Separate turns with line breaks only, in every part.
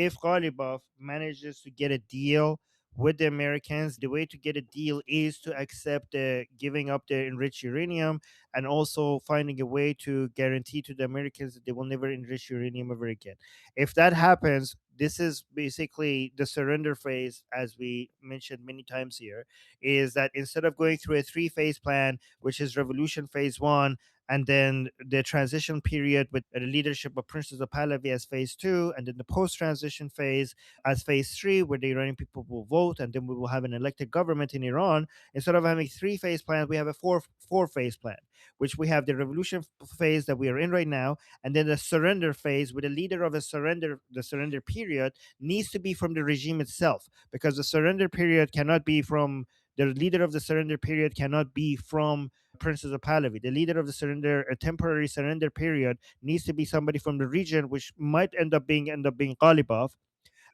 if Ghalibaf manages to get a deal with the Americans, the way to get a deal is to accept giving up the enriched uranium, and also finding a way to guarantee to the Americans that they will never enrich uranium ever again. If that happens, this is basically the surrender phase, as we mentioned many times here, is that instead of going through a three-phase plan, which is revolution phase one, and then the transition period with the leadership of Prince Reza Pahlavi as phase two, and then the post-transition phase as phase three, where the Iranian people will vote, and then we will have an elected government in Iran. Instead of having three-phase plans, we have a four-phase plan, which we have the revolution phase that we are in right now, and then the surrender phase, with the leader of the surrender period needs to be from the regime itself, because the surrender period cannot be from the leader of the surrender period cannot be from Princess of Pahlavi. The leader of the surrender, a temporary surrender period, needs to be somebody from the region, which might end up being Ghalibaf.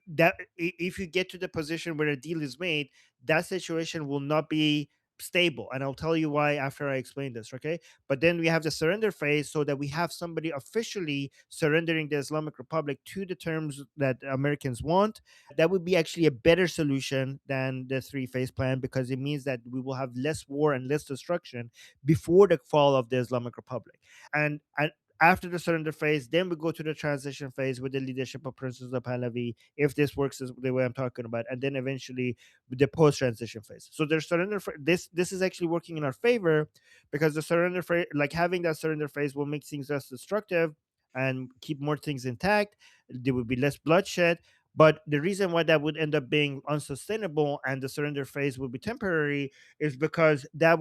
That if you get to the position where a deal is made, that situation will not be stable, and I'll tell you why after I explain this. Okay, but then we have the surrender phase, so that we have somebody officially surrendering the Islamic Republic to the terms that Americans want. That would be actually a better solution than the three-phase plan, because it means that we will have less war and less destruction before the fall of the Islamic Republic. And after the surrender phase, then we go to the transition phase with the leadership of Princess of Pahlavi, if this works is the way I'm talking about, and then eventually with the post-transition phase. So the surrender this is actually working in our favor, because the surrender phase, like having that surrender phase, will make things less destructive and keep more things intact. There would be less bloodshed. But the reason why that would end up being unsustainable and the surrender phase will be temporary is because that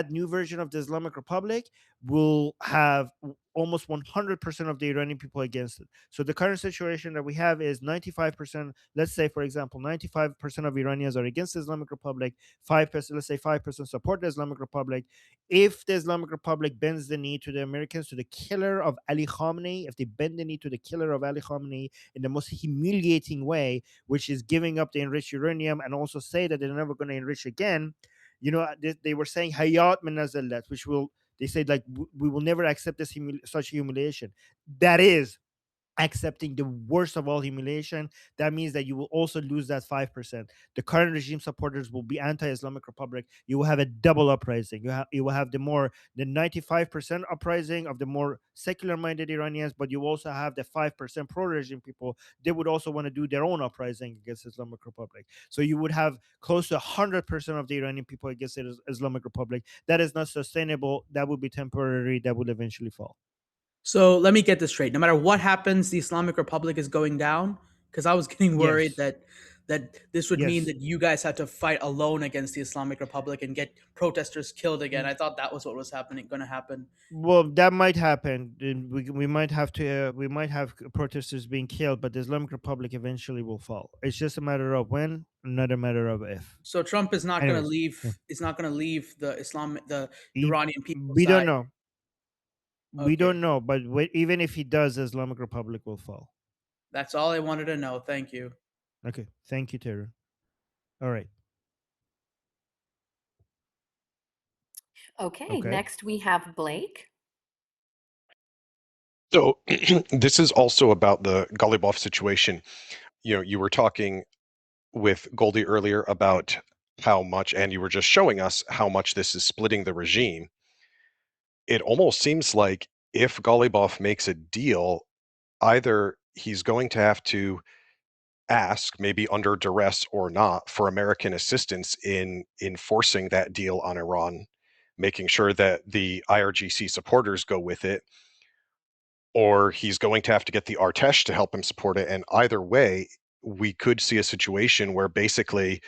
new version of the Islamic Republic will have almost 100% of the Iranian people against it. So the current situation that we have is 95%. Let's say, for example, 95% of Iranians are against the Islamic Republic. 5%, let's say 5% support the Islamic Republic. If the Islamic Republic bends the knee to the Americans, to the killer of Ali Khamenei, if they bend the knee to the killer of Ali Khamenei in the most humiliating way, which is giving up the enriched uranium, and also say that they're never going to enrich again, they were saying hayat min nazallat, which will they said, like, we will never accept such humiliation. That is accepting the worst of all humiliation. That means that you will also lose that 5%. The current regime supporters will be anti-Islamic Republic. You will have a double uprising. You will have the 95% uprising of the more secular-minded Iranians, but you also have the 5% pro-regime people. They would also want to do their own uprising against Islamic Republic. So you would have close to 100% of the Iranian people against the Islamic Republic. That is not sustainable. That would be temporary. That would eventually fall.
So let me get this straight. No matter what happens, the Islamic Republic is going down. Because I was getting worried
Yes.
that this would mean
Yes.
that you guys had to fight alone against the Islamic Republic and get protesters killed again.
Mm,
I thought that was what was going to happen.
Well, that might happen. We might have to. We might have protesters being killed, but the Islamic Republic eventually will fall. It's just a matter of when, not a matter of if.
So Trump is not going to
Anyways, yeah.
leave. Is not going to leave the
He,
Iranian people's
we don't
side.
know. We
Okay,
don't know, but even if he does, the Islamic Republic will fall.
that's all I wanted to know. Thank you.
Okay. Thank you, Terry. All right.
Okay,
Okay.
next we have Blake.
So this is also about the Ghalibaf situation. You were talking with Goldie earlier about how much, and you were just showing us how much this is splitting the regime. It almost seems like if Ghalibaf makes a deal, either he's going to have to ask, maybe under duress or not, for American assistance in enforcing that deal on Iran, making sure that the IRGC supporters go with it, or he's going to have to get the Artesh to help him support it. And either way, we could see a situation where basically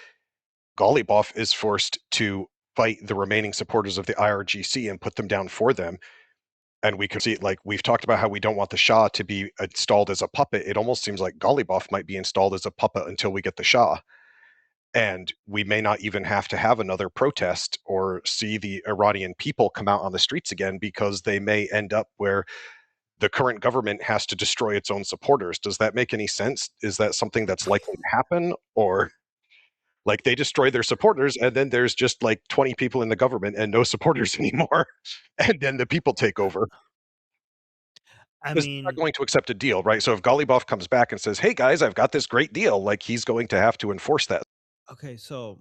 Ghalibaf is forced to fight the remaining supporters of the IRGC and put them down for them. And we could see, like we've talked about, how we don't want the Shah to be installed as a puppet. It almost seems like Ghalibaf might be installed as a puppet until we get the Shah. And we may not even have to have another protest or see the Iranian people come out on the streets again, because they may end up where the current government has to destroy its own supporters. Does that make any sense? Is that something that's likely to happen? Or like they destroy their supporters and then there's just like 20 people in the government and no supporters anymore, and then the people take over?
I
Because they're not
mean,
going to accept a deal, right? So if Ghalibaf comes back and says, "Hey guys, I've got this great deal," like he's going to have to enforce that.
okay, so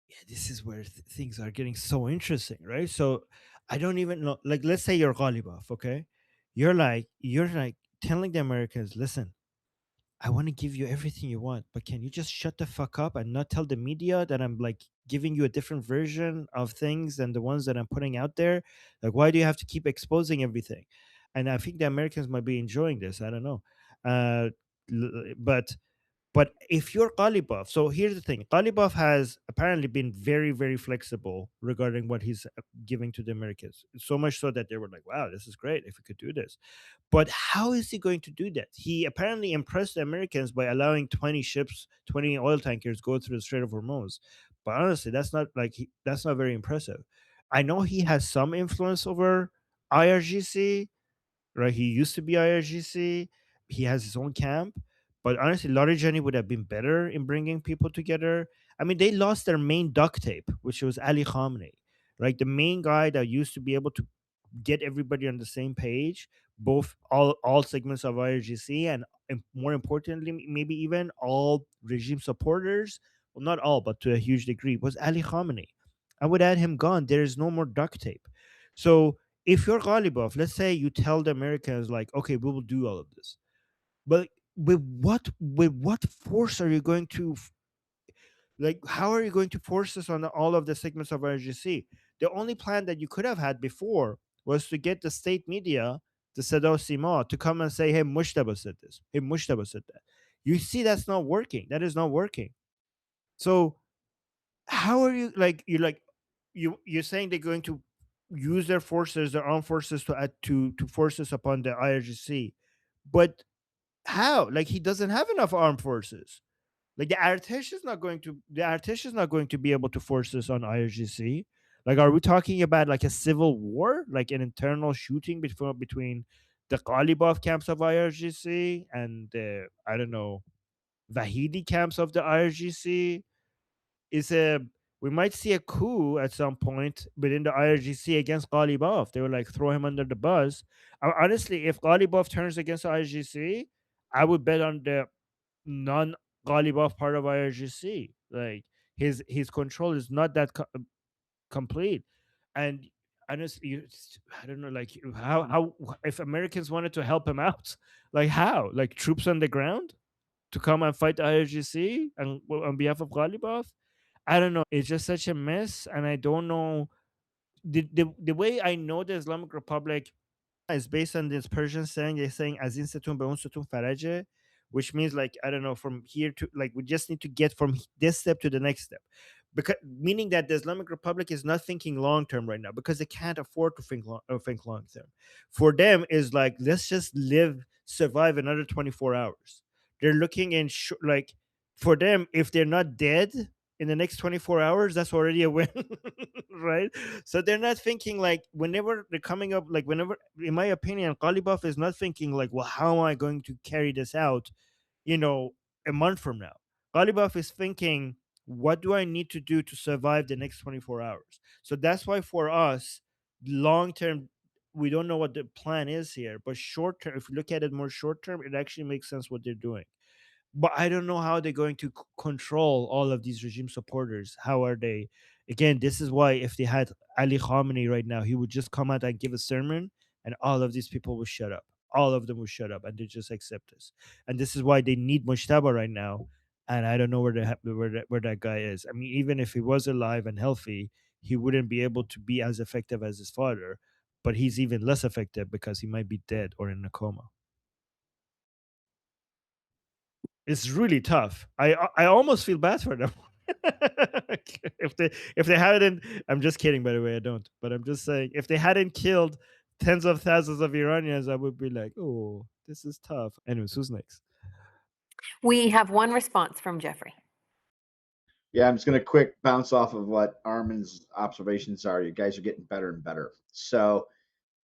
yeah, this is where things are getting so interesting, right? So I don't even know. Like, let's say you're Ghalibaf, okay? You're like telling the Americans, listen, I want to give you everything you want, but can you just shut the fuck up and not tell the media that I'm like giving you a different version of things than the ones that I'm putting out there? Like, why do you have to keep exposing everything? And I think the Americans might be enjoying this. I don't know. Uh, but if you're Ghalibaf, so here's the thing: Ghalibaf has apparently been very, very flexible regarding what he's giving to the Americans. So much so that they were like, "Wow, this is great if we could do this." But how is he going to do that? He apparently impressed the Americans by allowing 20 ships, 20 oil tankers go through the Strait of Hormuz. But honestly, that's not very impressive. I know he has some influence over IRGC, right? He used to be IRGC. He has his own camp. But honestly, Larijani would have been better in bringing people together. I mean, they lost their main duct tape, which was Ali Khamenei, right? The main guy that used to be able to get everybody on the same page, both all segments of IRGC and more importantly, maybe even all regime supporters. Well, not all, but to a huge degree, was Ali Khamenei. I would add him gone. There is no more duct tape. So if you're Ghalibov, let's say you tell the Americans like, okay, we will do all of this, but with what force are you going to like? How are you going to force this on all of the segments of IRGC? The only plan that you could have had before was to get the state media, the Sadao Sima, to come and say, "Hey, Mushtaba said this. Hey, Mushtaba said that." You see, that's not working. That is not working. So how are you like? You're saying they're going to use their forces, their armed forces, to add to forces upon the IRGC, but how? Like he doesn't have enough armed forces. Like the Artesh is not going to be able to force this on IRGC. Like, are we talking about like a civil war, like an internal shooting between the Ghalibaf camps of IRGC and the I don't know Vahidi camps of the IRGC? Is a We might see a coup at some point within the IRGC against Ghalibaf. They will like throw him under the bus. Honestly, if Ghalibaf turns against the IRGC, I would bet on the non Ghalibaf part of IRGC. Like his control is not that complete, and honestly, I don't know, like how if Americans wanted to help him out, like how, like troops on the ground to come and fight the IRGC and on behalf of Ghalibaf. I don't know. It's just such a mess, and I don't know the way I know the Islamic Republic is based on this Persian saying. They're saying "Azin setun be un setun faraje," which means like I don't know, from here to like we just need to get from this step to the next step, because meaning that the Islamic Republic is not thinking long term right now because they can't afford to think long term. For them, is like let's just survive another 24 hours. They're looking in like for them, if they're not dead in the next 24 hours, that's already a win. Right? So they're not thinking like whenever they're coming up, like whenever, in my opinion, Ghalibaf is not thinking like, well, how am I going to carry this out, you know, a month from now? Ghalibaf is thinking, what do I need to do to survive the next 24 hours? So that's why for us, long term, we don't know what the plan is here, but short term, if you look at it more short term, it actually makes sense what they're doing. But I don't know how they're going to control all of these regime supporters. How are they? Again, this is why if they had Ali Khamenei right now, he would just come out and give a sermon, and all of these people would shut up. All of them would shut up, and they just accept this. And this is why they need Mujtaba right now. And I don't know where that guy is. I mean, even if he was alive and healthy, he wouldn't be able to be as effective as his father. But he's even less effective because he might be dead or in a coma. It's really tough. I almost feel bad for them. If they hadn't, I'm just kidding, by the way, I don't. But I'm just saying, if they hadn't killed tens of thousands of Iranians, I would be like, oh, this is tough. Anyways, who's next?
We have one response from Jeffrey.
Yeah, I'm just going to quick bounce off of what Armin's observations are. You guys are getting better and better. So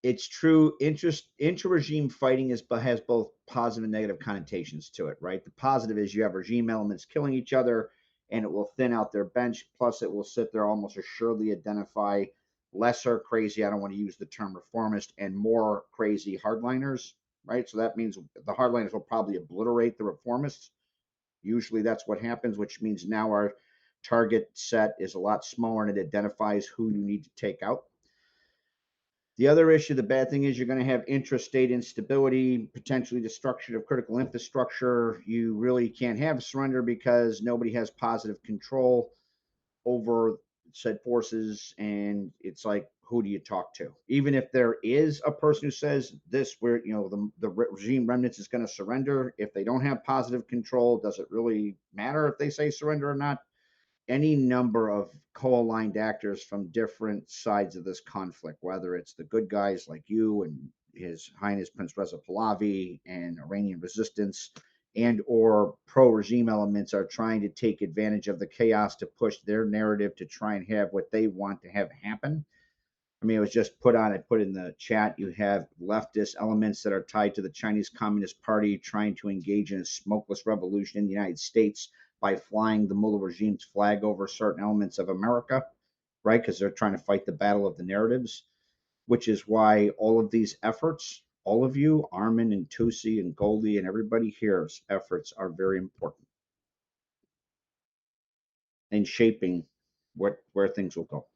it's true. Inter-regime fighting has both positive and negative connotations to it, right? The positive is you have regime elements killing each other, and it will thin out their bench. Plus, it will sit there almost assuredly identify lesser crazy, I don't want to use the term reformist, and more crazy hardliners, right? So that means the hardliners will probably obliterate the reformists. Usually that's what happens, which means now our target set is a lot smaller and it identifies who you need to take out. The other issue, the bad thing is you're going to have intrastate instability, potentially destruction of critical infrastructure. You really can't have surrender because nobody has positive control over said forces. And it's like, who do you talk to? Even if there is a person who says this, where, you know, the regime remnants is going to surrender, if they don't have positive control, does it really matter if they say surrender or not? Any number of co-aligned actors from different sides of this conflict, whether it's the good guys like you and His Highness Prince Reza Pahlavi and Iranian resistance, and or pro-regime elements are trying to take advantage of the chaos to push their narrative to try and have what they want to have happen. I mean, it was just put in the chat. You have leftist elements that are tied to the Chinese Communist Party trying to engage in a smokeless revolution in the United States by flying the Mullah regime's flag over certain elements of America, right? Because they're trying to fight the battle of the narratives, which is why all of these efforts, all of you, Armin and Tusi and Goldie and everybody here's efforts are very important in shaping where things will go.